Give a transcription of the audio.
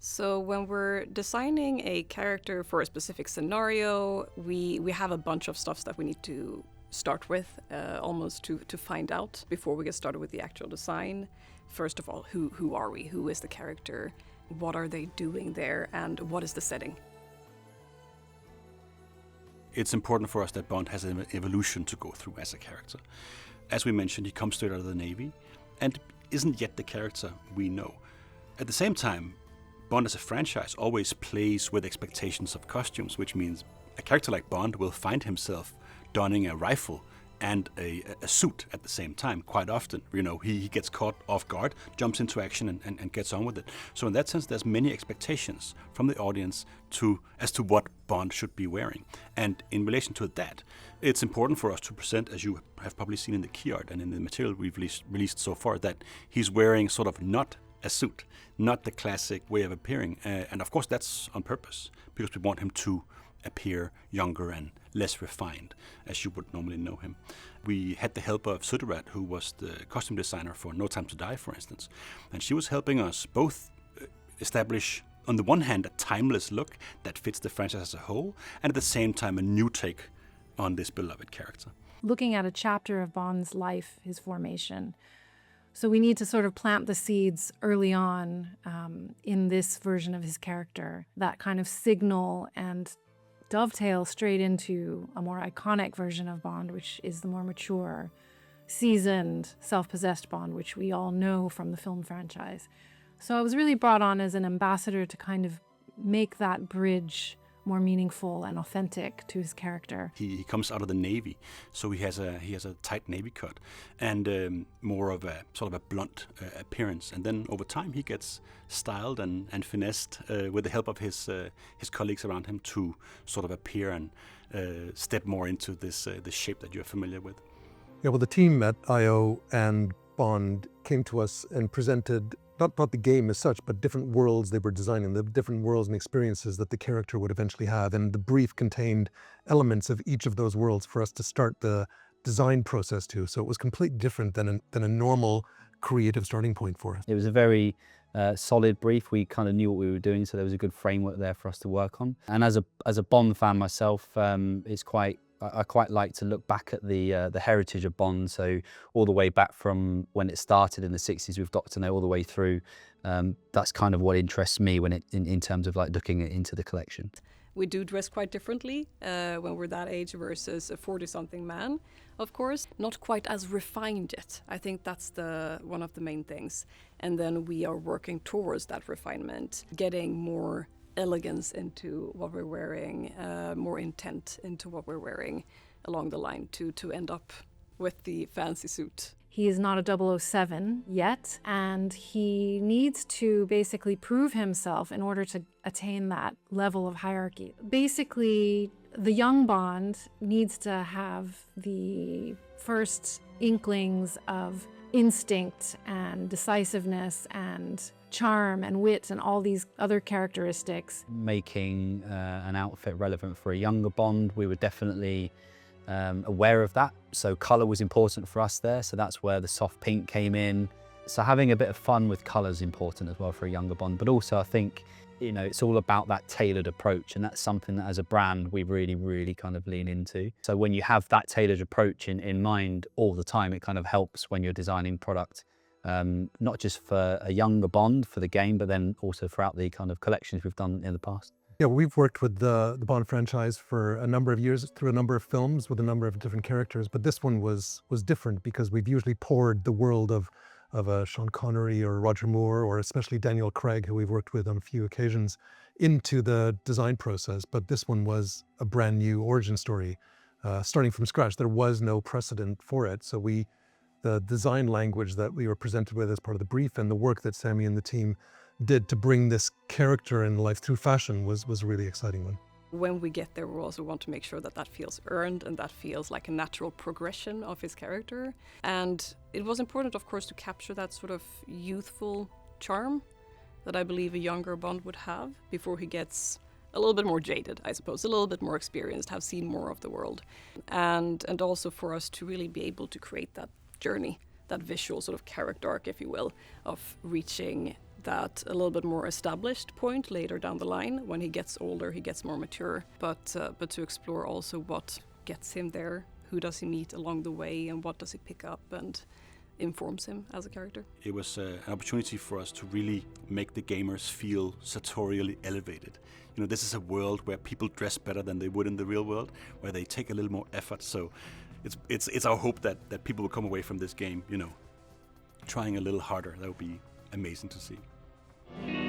So when we're designing a character for a specific scenario, we have a bunch of stuff that we need to start with, almost to find out before we get started with the actual design. First of all, who are we? Who is the character? What are they doing there? And what is the setting? It's important for us that Bond has an evolution to go through as a character. As we mentioned, he comes straight out of the Navy and isn't yet the character we know. At the same time, Bond as a franchise always plays with expectations of costumes, which means a character like Bond will find himself donning a rifle and a suit at the same time quite often. You know, he gets caught off guard, jumps into action and gets on with it. So in that sense, there's many expectations from the audience as to what Bond should be wearing. And in relation to that, it's important for us to present, as you have probably seen in the key art and in the material we've released so far, that he's wearing sort of not a suit, not the classic way of appearing. And of course that's on purpose, because we want him to appear younger and less refined, as you would normally know him. We had the help of Suttirat, who was the costume designer for No Time to Die, for instance, and she was helping us both establish, on the one hand, a timeless look that fits the franchise as a whole, and at the same time a new take on this beloved character. Looking at a chapter of Bond's life, his formation, so we need to sort of plant the seeds early on in this version of his character, that kind of signal and dovetail straight into a more iconic version of Bond, which is the more mature, seasoned, self-possessed Bond, which we all know from the film franchise. So I was really brought on as an ambassador to kind of make that bridge more meaningful and authentic to his character. He comes out of the Navy, so he has a tight Navy cut and more of a sort of a blunt appearance. And then over time he gets styled and finessed with the help of his colleagues around him to sort of appear and step more into this shape that you're familiar with. Yeah, well, the team at I.O. and Bond came to us and presented not the game as such, but different worlds they were designing, the different worlds and experiences that the character would eventually have. And the brief contained elements of each of those worlds for us to start the design process to. So it was completely different than a normal creative starting point for us. It was a very solid brief. We kind of knew what we were doing, so there was a good framework there for us to work on. And as a Bond fan myself, I quite like to look back at the heritage of Bond, so all the way back from when it started in the 60s with Dr. No all the way through. That's kind of what interests me when in terms of like looking into the collection. We do dress quite differently when we're that age versus a 40-something man, of course. Not quite as refined yet. I think that's one of the main things. And then we are working towards that refinement, getting more elegance into what we're wearing, more intent into what we're wearing along the line to end up with the fancy suit. He is not a 007 yet, and he needs to basically prove himself in order to attain that level of hierarchy. Basically, the young Bond needs to have the first inklings of instinct and decisiveness and charm and wit and all these other characteristics. Making an outfit relevant for a younger Bond, we were definitely aware of that. So colour was important for us there, so that's where the soft pink came in. So having a bit of fun with colour is important as well for a younger Bond, but also I think, you know, it's all about that tailored approach, and that's something that as a brand we really, really kind of lean into. So when you have that tailored approach in mind all the time, it kind of helps when you're designing product, not just for a younger Bond for the game, but then also throughout the kind of collections we've done in the past. Yeah, we've worked with the Bond franchise for a number of years through a number of films with a number of different characters, but this one was different because we've usually poured the world of a Sean Connery or Roger Moore, or especially Daniel Craig, who we've worked with on a few occasions, into the design process. But this one was a brand new origin story, starting from scratch. There was no precedent for it. So the design language that we were presented with as part of the brief and the work that Sammy and the team did to bring this character in life through fashion was a really exciting one. When we get there, we also want to make sure that feels earned and that feels like a natural progression of his character. And it was important, of course, to capture that sort of youthful charm that I believe a younger Bond would have before he gets a little bit more jaded, I suppose, a little bit more experienced, have seen more of the world. And also for us to really be able to create that journey, that visual sort of character arc, if you will, of reaching that a little bit more established point later down the line. When he gets older, he gets more mature, but to explore also what gets him there, who does he meet along the way, and what does he pick up and informs him as a character. It was an opportunity for us to really make the gamers feel sartorially elevated. You know, this is a world where people dress better than they would in the real world, where they take a little more effort. So it's our hope that people will come away from this game, you know, trying a little harder. That would be amazing to see.